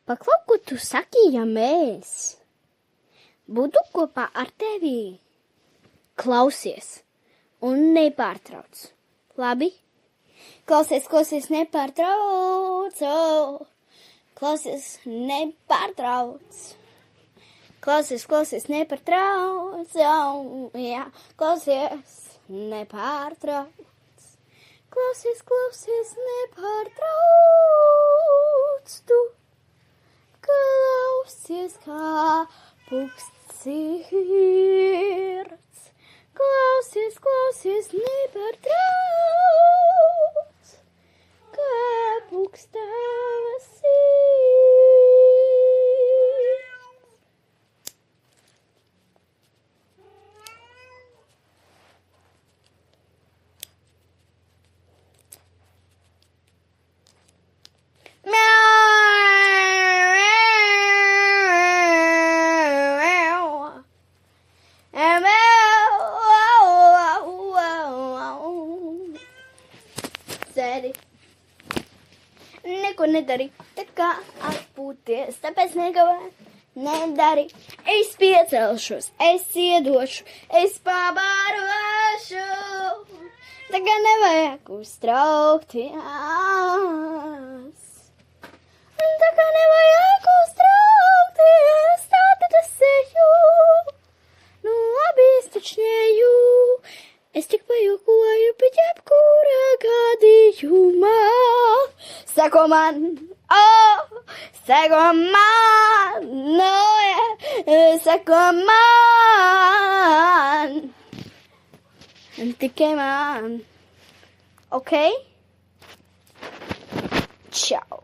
Paklau, ko tu saki, ja mēs būtu kopā ar tevi. Klausies un nepārtrauc. Labi? Klausies, nepārtrauc. Klausies, nepārtrauc. Klausies, nepārtrauc. Jā, klausies, nepārtrauc. Klausies, nepārtrauc. Tu klausies, kā puksts sirds. Klausies, nepārtrauc. Kā puksts tava sirds. Sēdi. Neko nedari, tā kā atpūties, tāpēc nedari. Es piecelšos, es iedošu, es pabārošu. Tā kā nevajag uztraukties. Tā kā nevajag uztraukties, tā tad es eju. Nu labi, es taču neju. Es tik pajokoju, bet jebkurā gadījumā. Seko man, seko man, seko man. Tikai man. Ok? Čau.